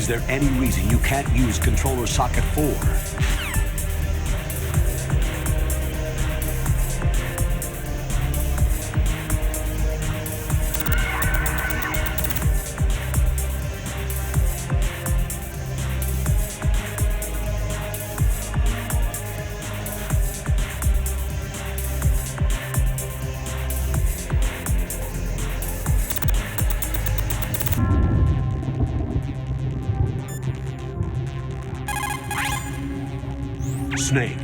Is there any reason you can't use controller socket 4? Snake.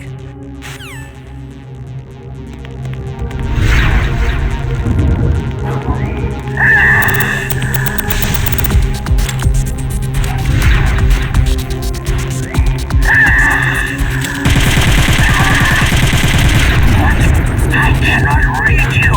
I cannot read you!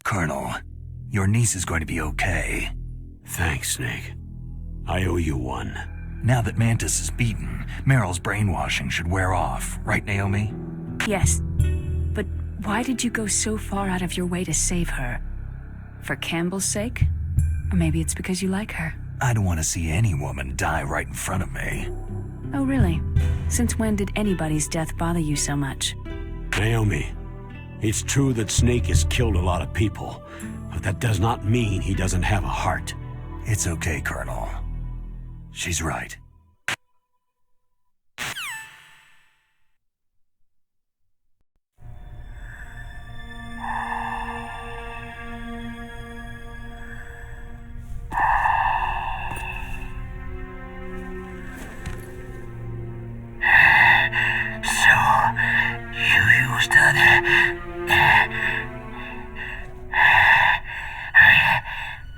Colonel, your niece is going to be okay. Thanks, Snake. I owe you one. Now that Mantis is beaten, Meryl's brainwashing should wear off, right, Naomi? Yes. But why did you go so far out of your way to save her? For Campbell's sake? Or maybe it's because you like her? I don't want to see any woman die right in front of me. Oh, really? Since when did anybody's death bother you so much? Naomi, it's true that Snake has killed a lot of people, but that does not mean he doesn't have a heart. It's okay, Colonel. She's right.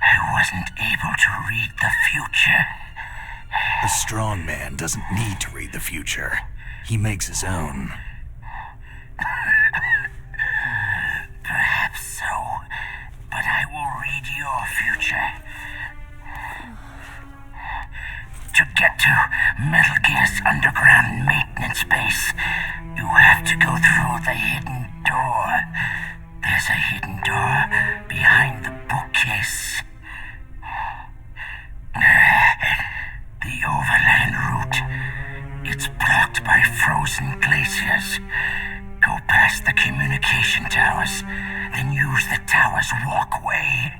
I wasn't able to read the future. A strong man doesn't need to read the future. He makes his own. Perhaps so, but I will read your future. To get to Metal Gear's underground maintenance base, you have to go through the hidden door. There's a hidden door behind the bookcase. The overland route. It's blocked by frozen glaciers. Go past the communication towers, then use the tower's walkway.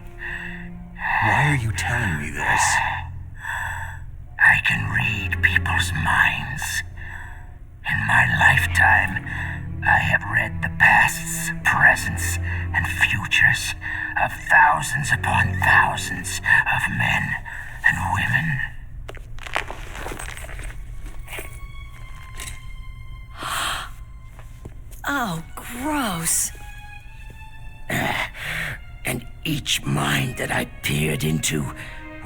Why are you telling me this? I can read people's minds. In my lifetime, I have read the pasts, presents, and futures of thousands upon thousands of men and women. Oh, gross. And each mind that I peered into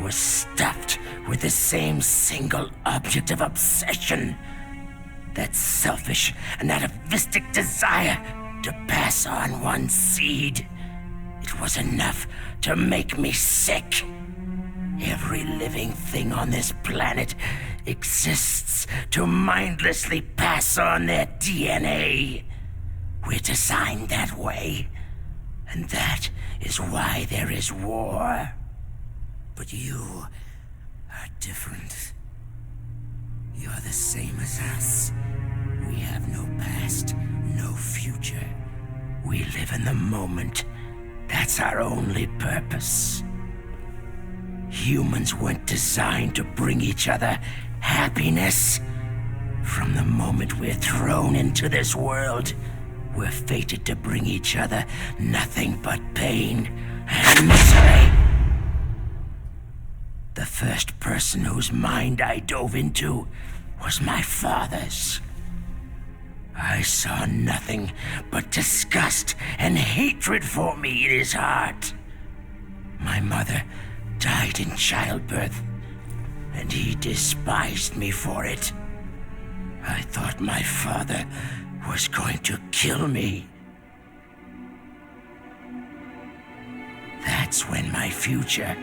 was stuffed with the same single object of obsession. That selfish and atavistic desire to pass on one seed. It was enough to make me sick. Every living thing on this planet exists to mindlessly pass on their DNA. We're designed that way. And that is why there is war. But you are different. You're the same as us. We have no past, no future. We live in the moment. That's our only purpose. Humans weren't designed to bring each other happiness. From the moment we're thrown into this world, we're fated to bring each other nothing but pain and misery. The first person whose mind I dove into was my father's. I saw nothing but disgust and hatred for me in his heart. My mother died in childbirth, and he despised me for it. I thought my father was going to kill me. That's when my future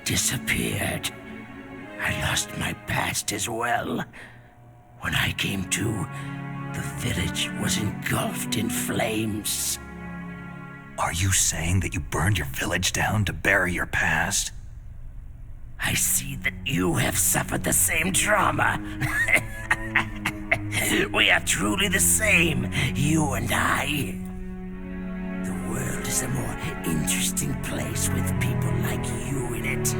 disappeared. I lost my past as well. When I came to, the village was engulfed in flames. Are you saying that you burned your village down to bury your past? I see that you have suffered the same trauma. We are truly the same, you and I. The world is a more interesting place with people like you in it.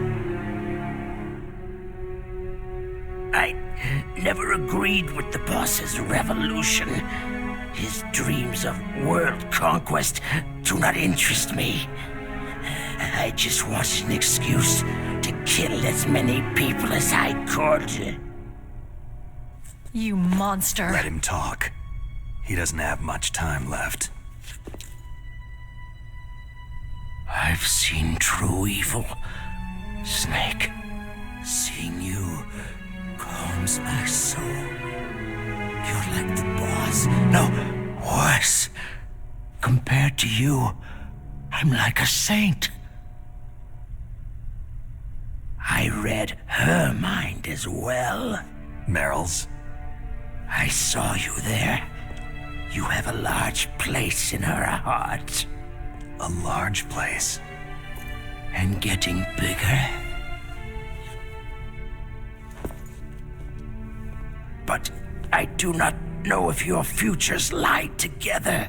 I never agreed with the boss's revolution. His dreams of world conquest do not interest me. I just wanted an excuse to kill as many people as I could. You monster. Let him talk. He doesn't have much time left. I've seen true evil, Snake. Seeing you calms my soul. You're like the boss. No, worse. Compared to you, I'm like a saint. I read her mind as well. Meryl's? I saw you there. You have a large place in her heart. A large place? And getting bigger. But I do not know if your futures lie together.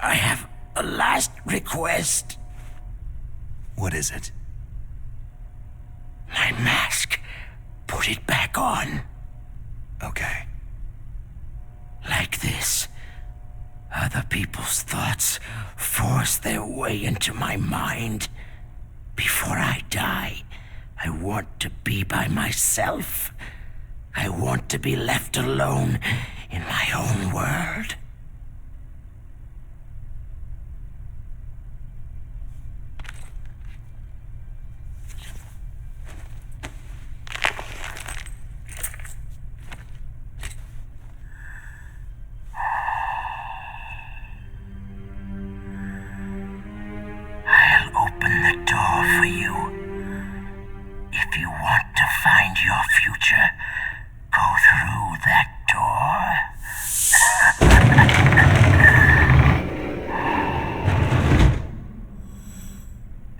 I have a last request. What is it? My mask. Put it back on. Okay. Like this. Other people's thoughts force their way into my mind. Before I die, I want to be by myself. I want to be left alone in my own world. I'll open the door for you. If you want to find your future, go through that door.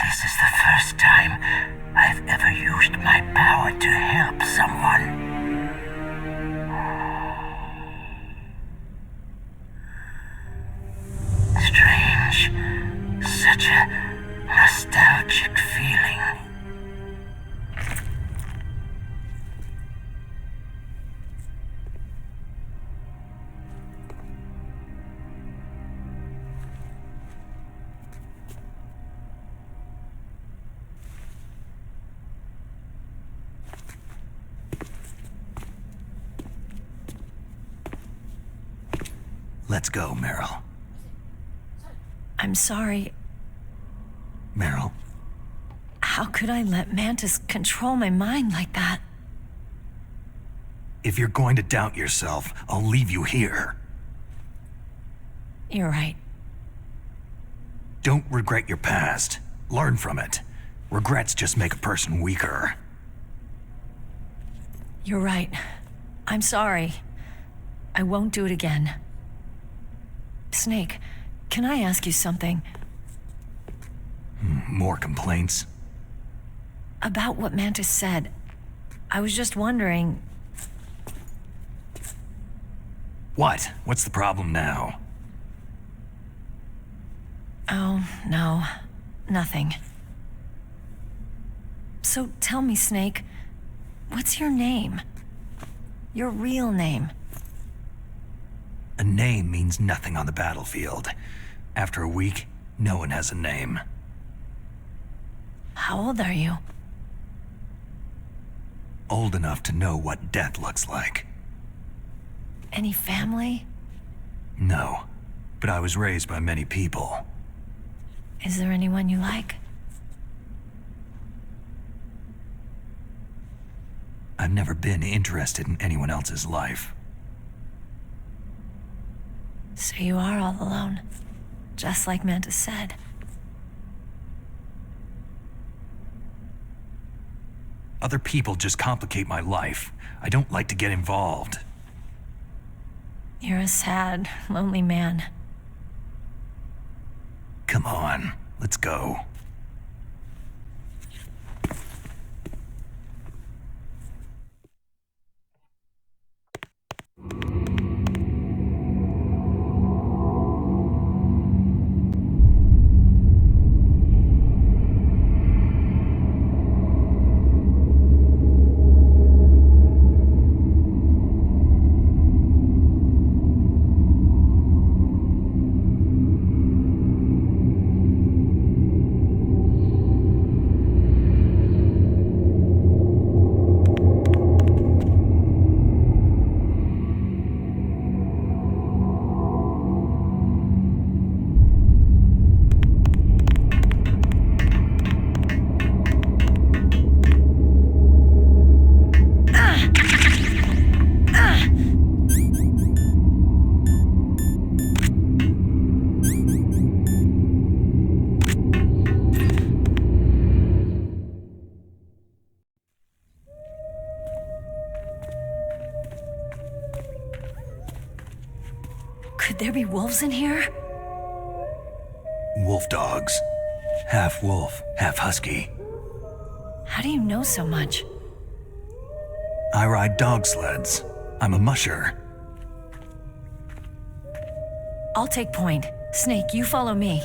This is the first time I've ever used my power to help someone. Strange. Such a nostalgic feeling. Let's go, Meryl. I'm sorry. Meryl, How could I let Mantis control my mind like that? if you're going to doubt yourself, I'll leave you here. You're right. Don't regret your past. Learn from it. Regrets just make a person weaker. You're right. I'm sorry. I won't do it again. Snake, can I ask you something? More complaints? About what Mantis said. I was just wondering... What? What's the problem now? Oh, no. Nothing. So tell me, Snake, what's your name? Your real name? A name means nothing on the battlefield. After a week, No one has a name. How old are you? Old enough to know what death looks like. Any family? No, but I was raised by many people. Is there anyone you like? I've never been interested in anyone else's life. So you are all alone, just like Manta said. Other people just complicate my life. I don't like to get involved. You're a sad, lonely man. Come on, let's go. Could there be wolves in here? Wolf dogs. Half wolf, half husky. How do you know so much? I ride dog sleds. I'm a musher. I'll take point. Snake, you follow me.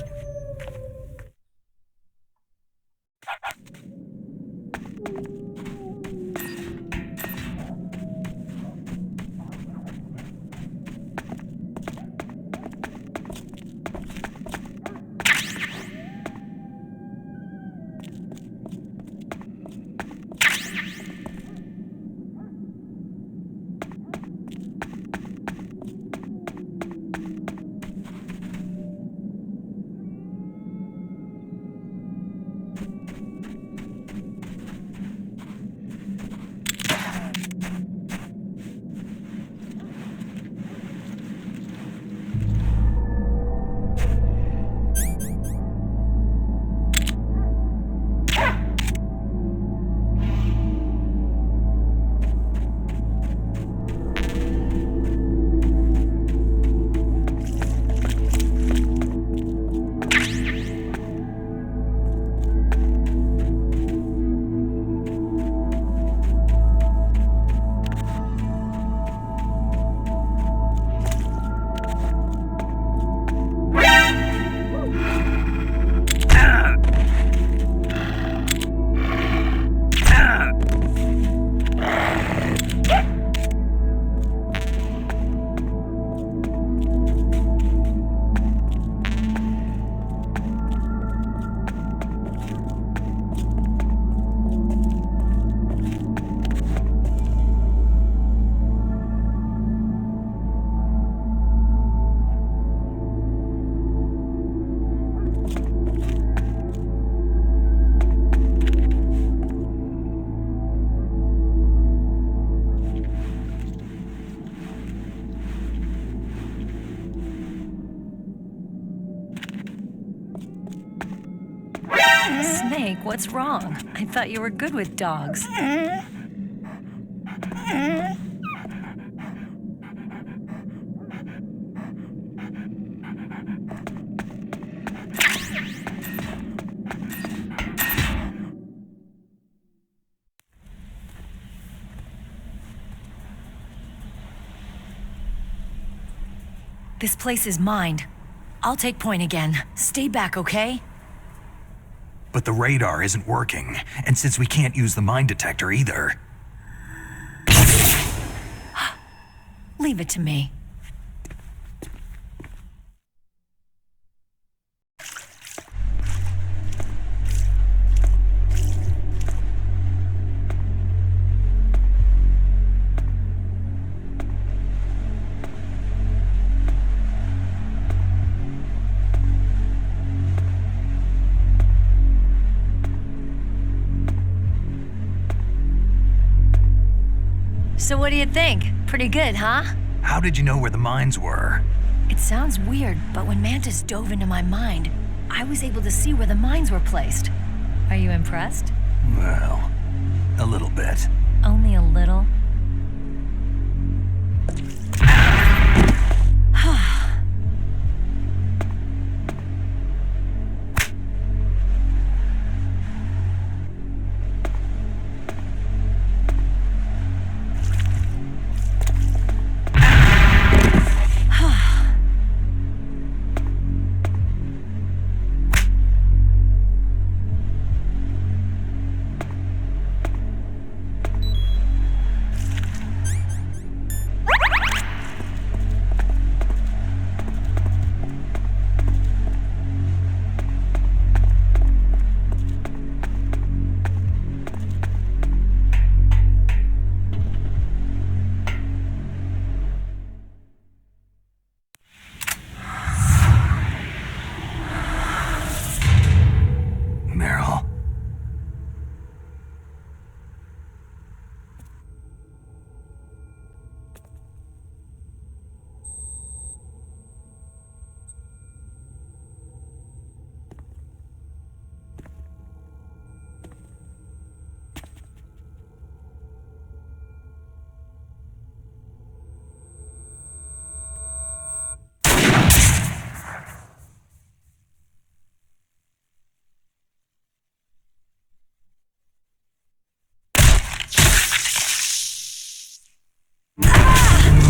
Snake, what's wrong? I thought you were good with dogs. This place is mine. I'll take point again. Stay back, okay? But the radar isn't working, and since we can't use the mine detector either... Leave it to me. So what do you think? Pretty good, huh? How did you know where the mines were? It sounds weird, but when Mantis dove into my mind, I was able to see where the mines were placed. Are you impressed? Well, a little bit. Only a little?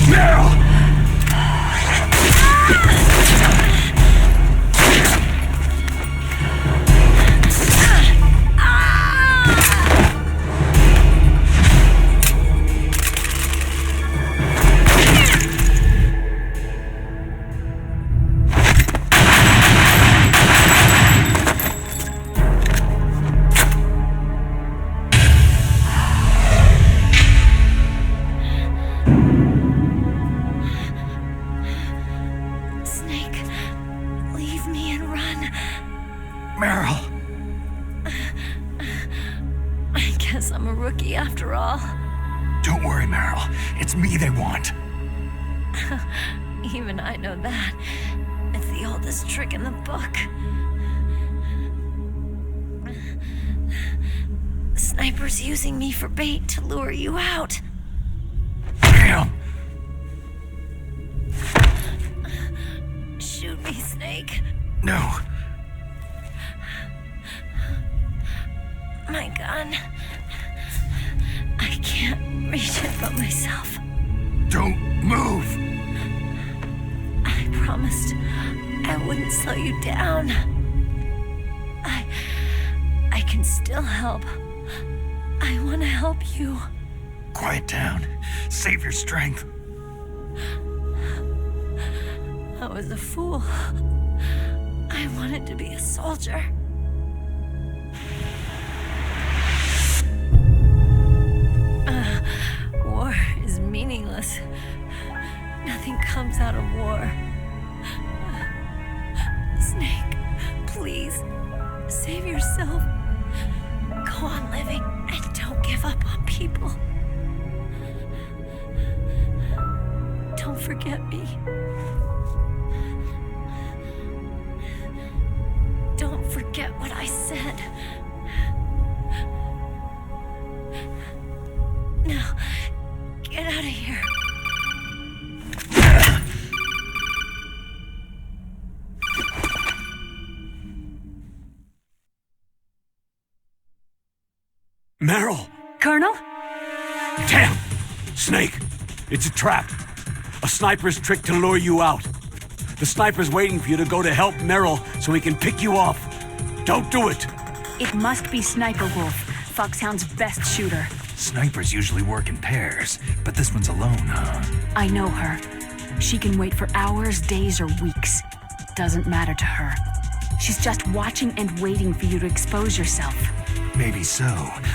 Meryl. Snake, leave me and run. Meryl! I guess I'm a rookie after all. Don't worry, Meryl. It's me they want. Even I know that. It's the oldest trick in the book. The sniper's using me for bait to lure you out. Damn! Shoot me, Snake. No. My gun. I can't reach it but myself. Don't move! I promised I wouldn't slow you down. I can still help. I want to help you. Quiet down. Save your strength. I was a fool. I wanted to be a soldier. War is meaningless. Nothing comes out of war. Snake, please, save yourself. Go on living and don't give up on people. Don't forget me. Don't forget what I said. Now, get out of here. Meryl! Colonel? Damn! Snake! It's a trap. A sniper's trick to lure you out. The sniper's waiting for you to go to help Meryl so he can pick you off. Don't do it! It must be Sniper Wolf, Foxhound's best shooter. Snipers usually work in pairs, but this one's alone, huh? I know her. She can wait for hours, days, or weeks. Doesn't matter to her. She's just watching and waiting for you to expose yourself. Maybe so,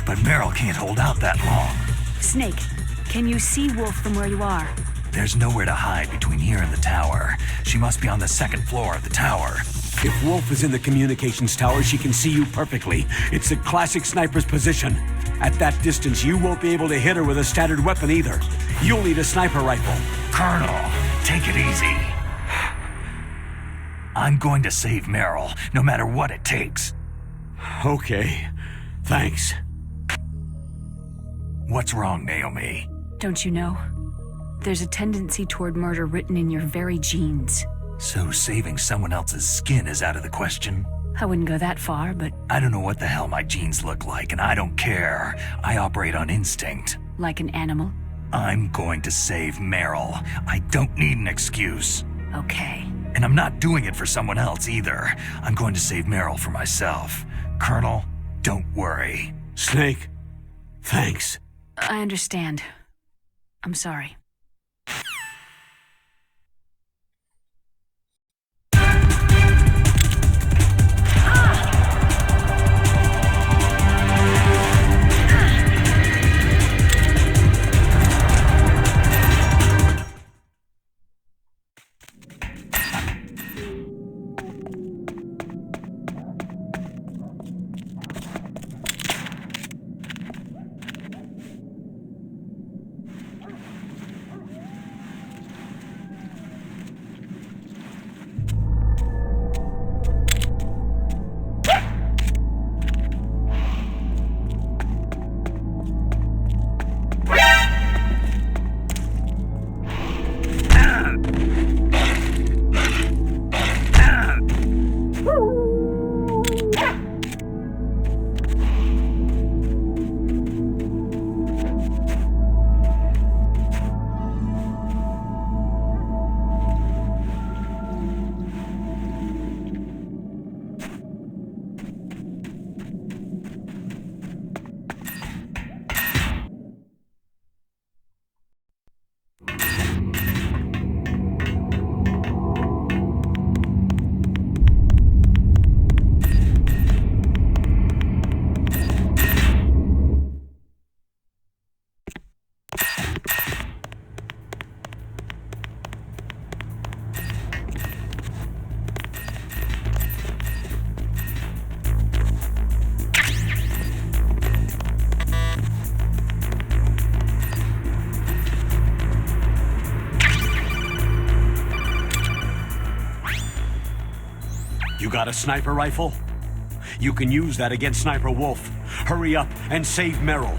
but Meryl can't hold out that long. Snake, can you see Wolf from where you are? There's nowhere to hide between here and the tower. She must be on the second floor of the tower. If Wolf is in the communications tower, she can see you perfectly. It's a classic sniper's position. At that distance, you won't be able to hit her with a standard weapon either. You'll need a sniper rifle. Colonel, take it easy. I'm going to save Meryl, no matter what it takes. Okay, thanks. What's wrong, Naomi? Don't you know? There's a tendency toward murder written in your very genes. So saving someone else's skin is out of the question? I wouldn't go that far, but I don't know what the hell my genes look like, and I don't care. I operate on instinct. like an animal? I'm going to save Meryl. I don't need an excuse. Okay. And I'm not doing it for someone else either. I'm going to save Meryl for myself. Colonel, don't worry. Snake, thanks. I understand. I'm sorry. You got a sniper rifle? You can use that against Sniper Wolf. Hurry up and save Meryl.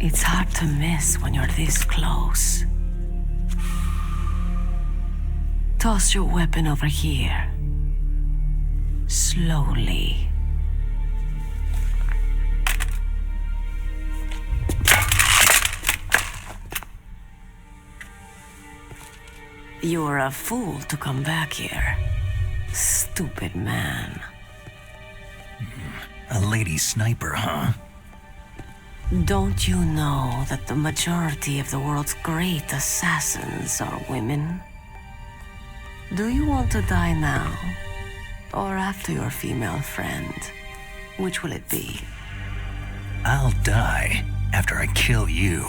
It's hard to miss when you're this close. Toss your weapon over here. Slowly. You're a fool to come back here. Stupid man. A lady sniper, huh? Don't you know that the majority of the world's great assassins are women? Do you want to die now? Or after your female friend? Which will it be? I'll die after I kill you.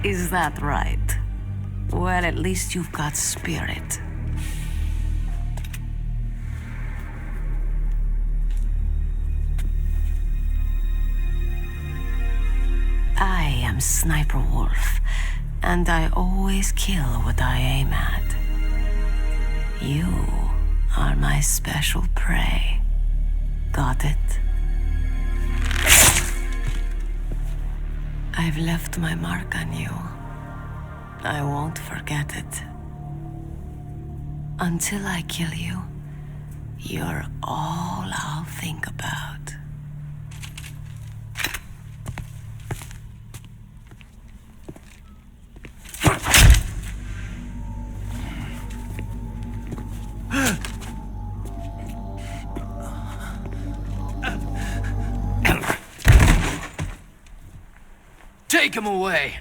Is that right? Well, at least you've got spirit. I am Sniper Wolf, and I always kill what I aim at. You are my special prey. Got it? I've left my mark on you. I won't forget it. Until I kill you, you're all I'll think about. Take him away!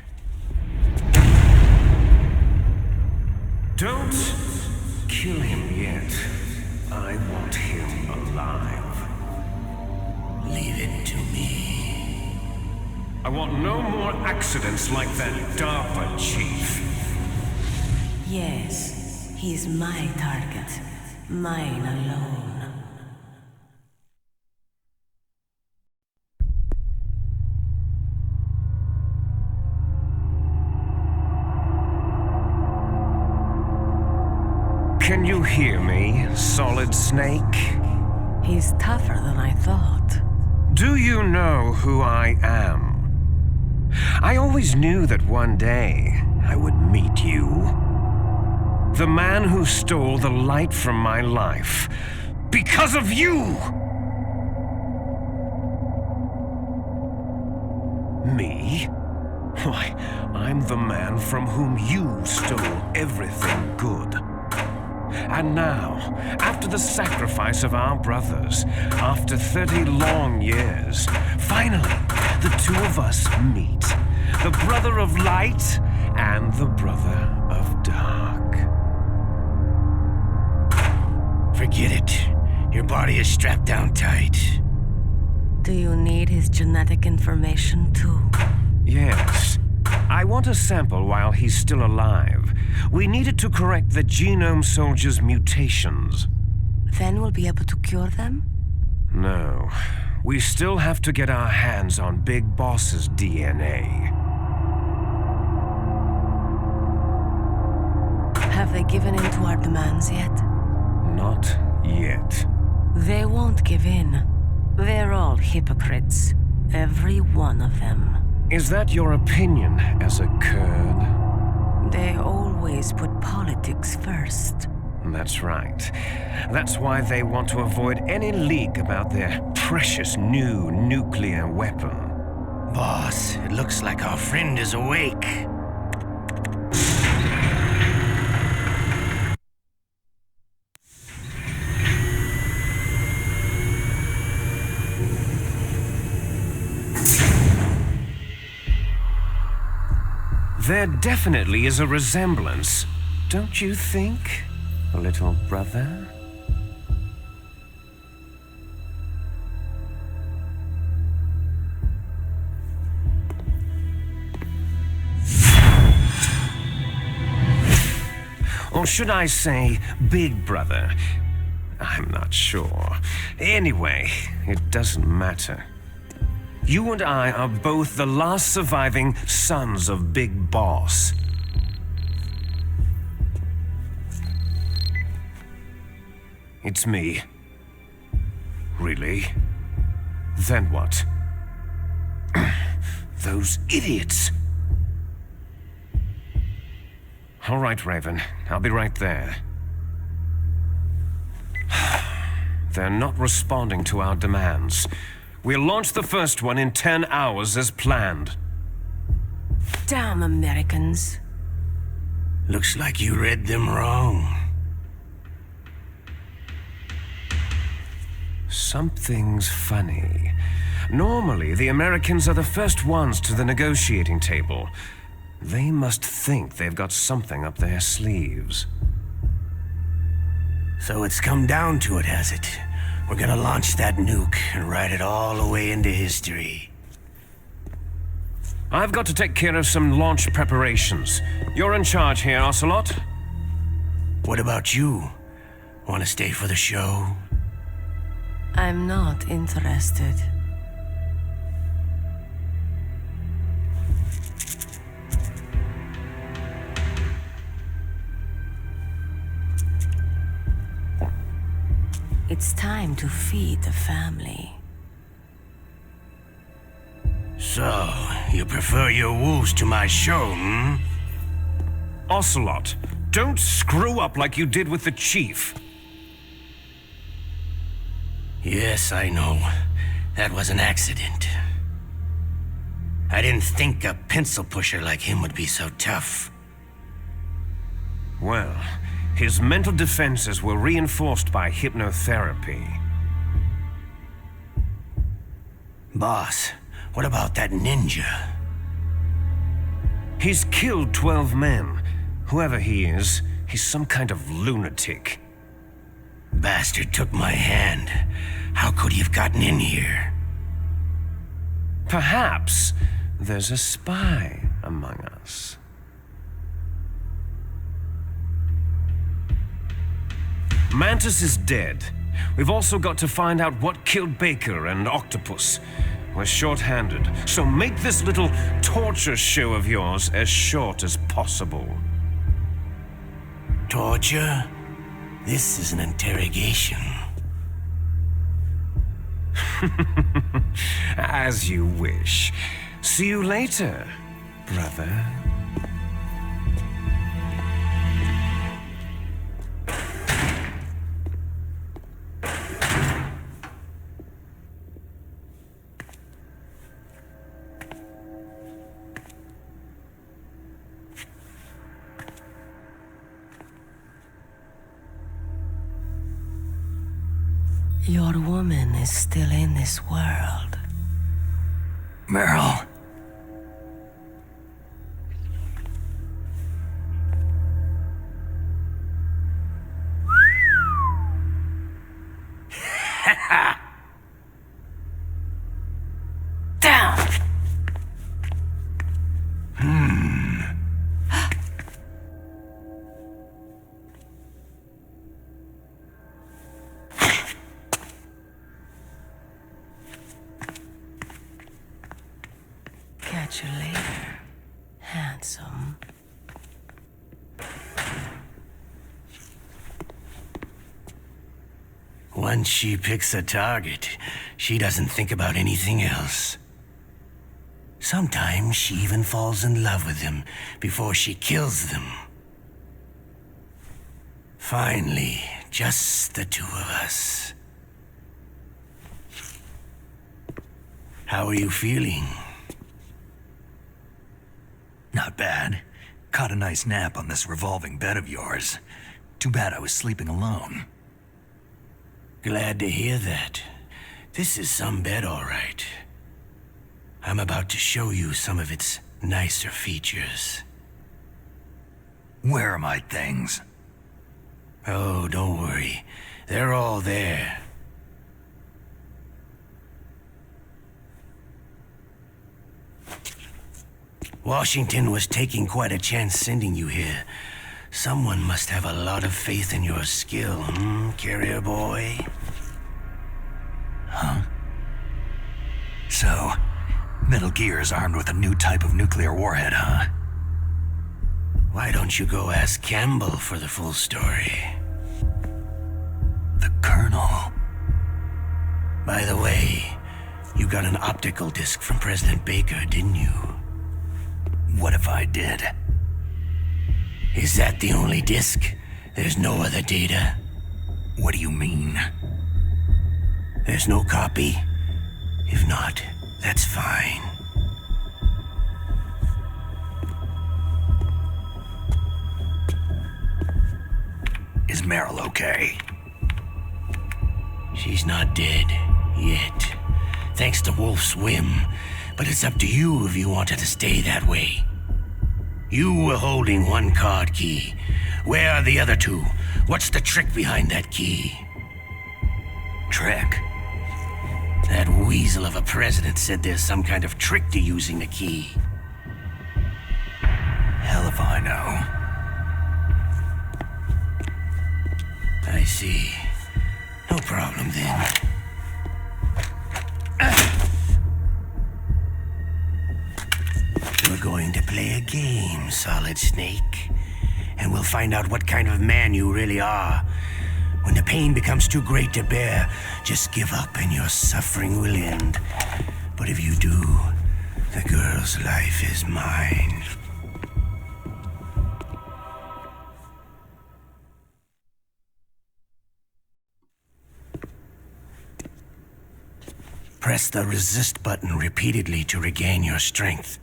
Don't kill him yet. I want him alive. Leave it to me. I want no more accidents like that DARPA chief. Yes, he's my target. Mine alone. Can you hear me, Solid Snake? He's tougher than I thought. Do you know who I am? I always knew that one day I would meet you. The man who stole the light from my life. Because of you! Me? Why, I'm the man from whom you stole everything good. And now, after the sacrifice of our brothers, after 30 long years, finally, the two of us meet. The brother of light and the brother of dark. Forget it. Your body is strapped down tight. Do you need his genetic information too? Yes. I want a sample while he's still alive. We need it to correct the Genome Soldier's mutations. Then we'll be able to cure them? No. We still have to get our hands on Big Boss's DNA. Have they given in to our demands yet? Not yet. They won't give in. They're all hypocrites. Every one of them. Is that your opinion as a Kurd? They always put politics first. That's right. That's why they want to avoid any leak about their precious new nuclear weapon. Boss, it looks like our friend is awake. There definitely is a resemblance, don't you think, little brother? Or should I say, big brother? I'm not sure. Anyway, it doesn't matter. You and I are both the last surviving sons of Big Boss. It's me. Really? Then what? Those idiots! All right, Raven. I'll be right there. They're not responding to our demands. We'll launch the first one in 10 hours as planned. Damn Americans. Looks like you read them wrong. Something's funny. Normally, the Americans are the first ones to the negotiating table. They must think they've got something up their sleeves. So it's come down to it, has it? We're gonna launch that nuke and ride it all away into history. I've got to take care of some launch preparations. You're in charge here, Ocelot. What about you? Want to stay for the show? I'm not interested. It's time to feed the family. So, you prefer your wolves to my show, hmm? Ocelot, don't screw up like you did with the chief. Yes, I know. That was an accident. I didn't think a pencil pusher like him would be so tough. Well, his mental defenses were reinforced by hypnotherapy. Boss, what about that ninja? He's killed 12 men. Whoever he is, he's some kind of lunatic. Bastard took my hand. How could he have gotten in here? Perhaps there's a spy among us. Mantis is dead. We've also got to find out what killed Baker and Octopus. We're short-handed, so make this little torture show of yours as short as possible. Torture? This is an interrogation. As you wish. See you later, brother. Your woman is still in this world. Meryl. Down! Catch you later, handsome. Once she picks a target, she doesn't think about anything else. Sometimes she even falls in love with them before she kills them. Finally, just the two of us. How are you feeling? Not bad. Caught a nice nap on this revolving bed of yours. Too bad I was sleeping alone. Glad to hear that. This is some bed, all right. I'm about to show you some of its nicer features. Where are my things? Oh, don't worry. They're all there. Washington was taking quite a chance sending you here. Someone must have a lot of faith in your skill, carrier boy? Huh? So, Metal Gear is armed with a new type of nuclear warhead, huh? Why don't you go ask Campbell for the full story? The Colonel. By the way, you got an optical disc from President Baker, didn't you? What if I did? Is that the only disc? There's no other data? What do you mean? There's no copy? If not, that's fine. Is Meryl okay? She She's not dead. Yet. Thanks to Wolf's whim. But it's up to you if you want her to stay that way. You were holding one card key. Where are the other two? What's the trick behind that key? Trick? That weasel of a president said there's some kind of trick to using the key. Hell if I know. I see. No problem then. We're going to play a game, Solid Snake. And we'll find out what kind of man you really are. When the pain becomes too great to bear, just give up and your suffering will end. But if you do, the girl's life is mine. Press the resist button repeatedly to regain your strength.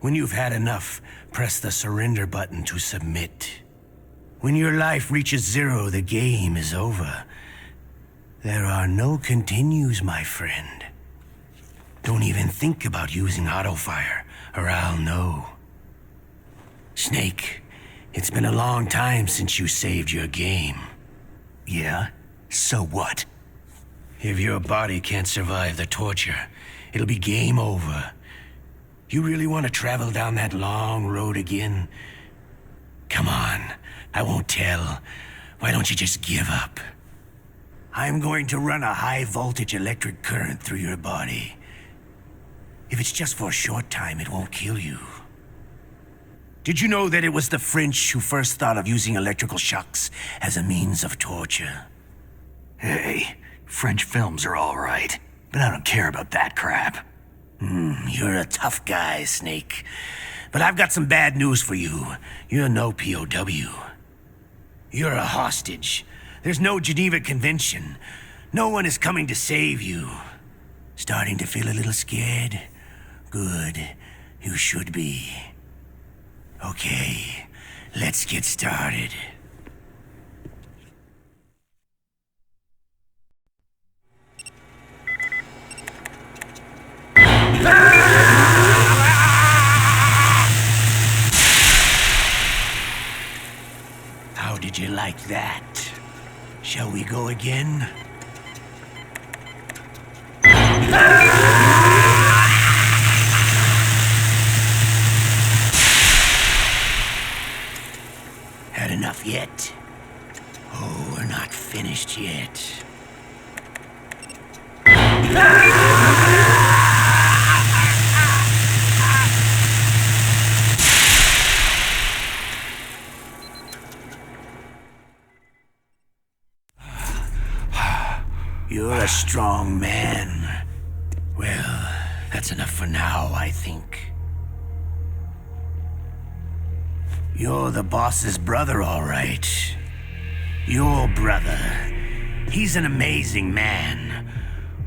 When you've had enough, press the surrender button to submit. When your life reaches 0, the game is over. There are no continues, my friend. Don't even think about using auto-fire, or I'll know. Snake, it's been a long time since you saved your game. Yeah? So what? If your body can't survive the torture, it'll be game over. You really want to travel down that long road again? Come on, I won't tell. Why don't you just give up? I'm going to run a high-voltage electric current through your body. If it's just for a short time, it won't kill you. Did you know that it was the French who first thought of using electrical shocks as a means of torture? Hey, French films are all right, but I don't care about that crap. You're a tough guy, Snake. But I've got some bad news for you. You're no POW. You're a hostage. There's no Geneva Convention. No one is coming to save you. Starting to feel a little scared? Good. You should be. Okay, let's get started. How did you like that? Shall we go again? Had enough yet? Oh, we're not finished yet. You're a strong man. Well, that's enough for now, I think. You're the boss's brother, all right. Your brother. He's an amazing man.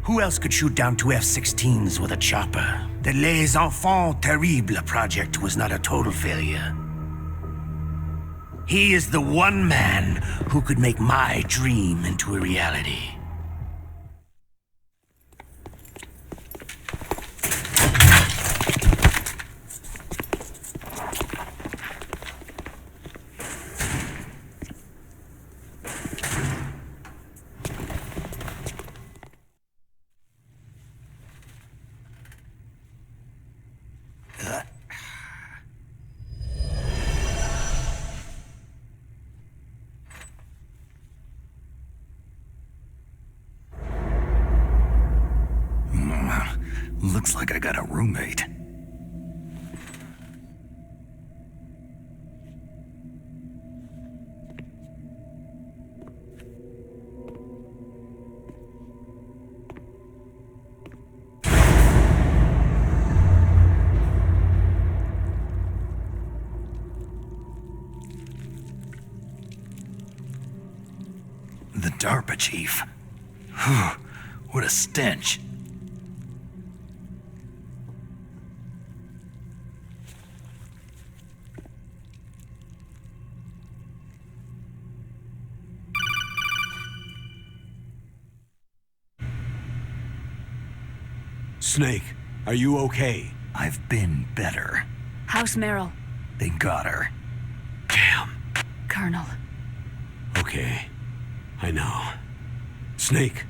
Who else could shoot down 2 F-16s with a chopper? The Les Enfants Terribles project was not a total failure. He is the one man who could make my dream into a reality. Looks like I got a roommate. The DARPA chief. Whew, what a stench. Snake, are you okay? I've been better. How's Meryl? They got her. Damn. Colonel. Okay. I know. Snake,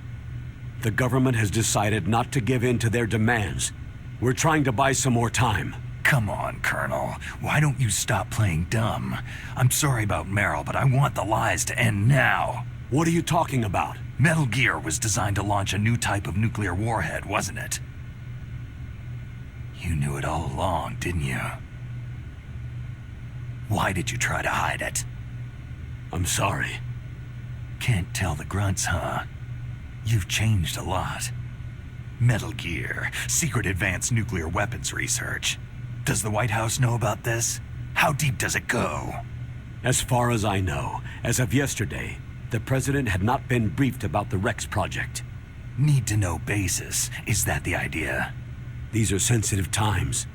the government has decided not to give in to their demands. We're trying to buy some more time. Come on, Colonel. Why don't you stop playing dumb? I'm sorry about Meryl, but I want the lies to end now. What are you talking about? Metal Gear was designed to launch a new type of nuclear warhead, wasn't it? You knew it all along, didn't you? Why did you try to hide it? I'm sorry. Can't tell the grunts, huh? You've changed a lot. Metal Gear, secret advanced nuclear weapons research. Does the White House know about this? How deep does it go? As far as I know, as of yesterday, the president had not been briefed about the Rex project. Need to know basis. Is that the idea? These are sensitive times.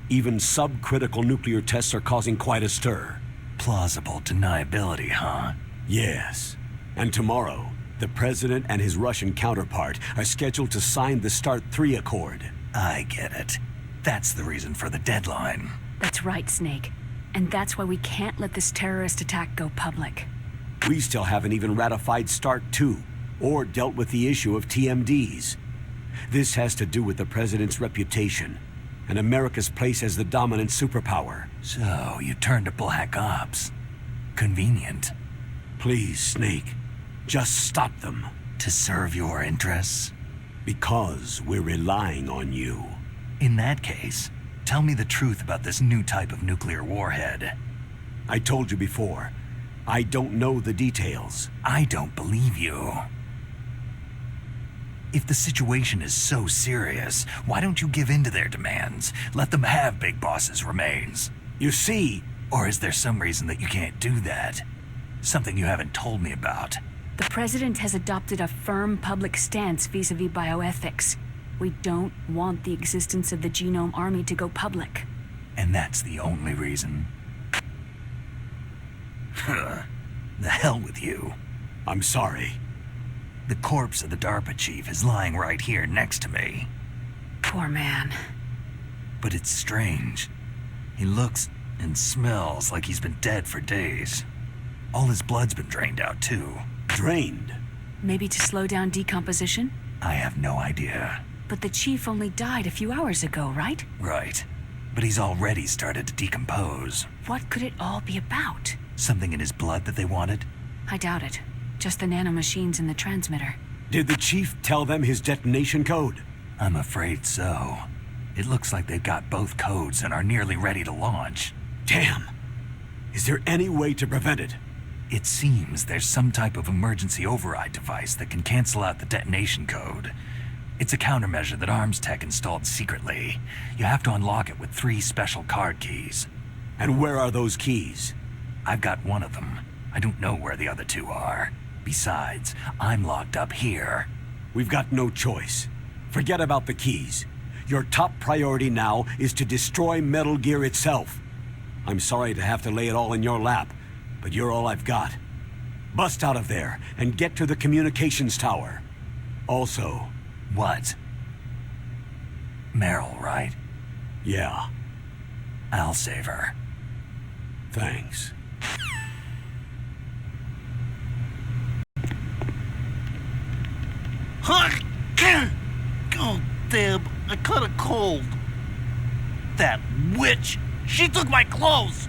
Even subcritical nuclear tests are causing quite a stir. Plausible deniability, huh? Yes. And tomorrow, the president and his Russian counterpart are scheduled to sign the START 3 Accord. I get it. That's the reason for the deadline. That's right, Snake. And that's why we can't let this terrorist attack go public. We still haven't even ratified START 2, or dealt with the issue of TMDs. This has to do with the president's reputation, and America's place as the dominant superpower. So, you turned to Black Ops. Convenient. Please, Snake, just stop them. To serve your interests? Because we're relying on you. In that case, tell me the truth about this new type of nuclear warhead. I told you before, I don't know the details. I don't believe you. If the situation is so serious, why don't you give in to their demands? Let them have Big Boss's remains. You see, Or is there some reason that you can't do that? Something you haven't told me about. The president has adopted a firm public stance vis-a-vis bioethics. We don't want the existence of the Genome Army to go public. And that's the only reason? The hell with you. I'm sorry. The corpse of the DARPA chief is lying right here next to me. Poor man. But it's strange. He looks and smells like he's been dead for days. All his blood's been drained out, too. Drained? Maybe to slow down decomposition? I have no idea. But the chief only died a few hours ago, right? Right. But he's already started to decompose. What could it all be about? Something in his blood that they wanted? I doubt it. Just the nanomachines in the transmitter. Did the chief tell them his detonation code? I'm afraid so. It looks like they've got both codes and are nearly ready to launch. Damn! Is there any way to prevent it? It seems there's some type of emergency override device that can cancel out the detonation code. It's a countermeasure that Arms Tech installed secretly. You have to unlock it with 3 special card keys. And where are those keys? I've got one of them. I don't know where the other 2 are. Besides, I'm locked up here. We've got no choice. Forget about the keys. Your top priority now is to destroy Metal Gear itself. I'm sorry to have to lay it all in your lap, but you're all I've got. Bust out of there and get to the communications tower. Also... What? Meryl, right? Yeah, I'll save her. thanks. Oh, damn, I caught a cold. That witch! She took my clothes!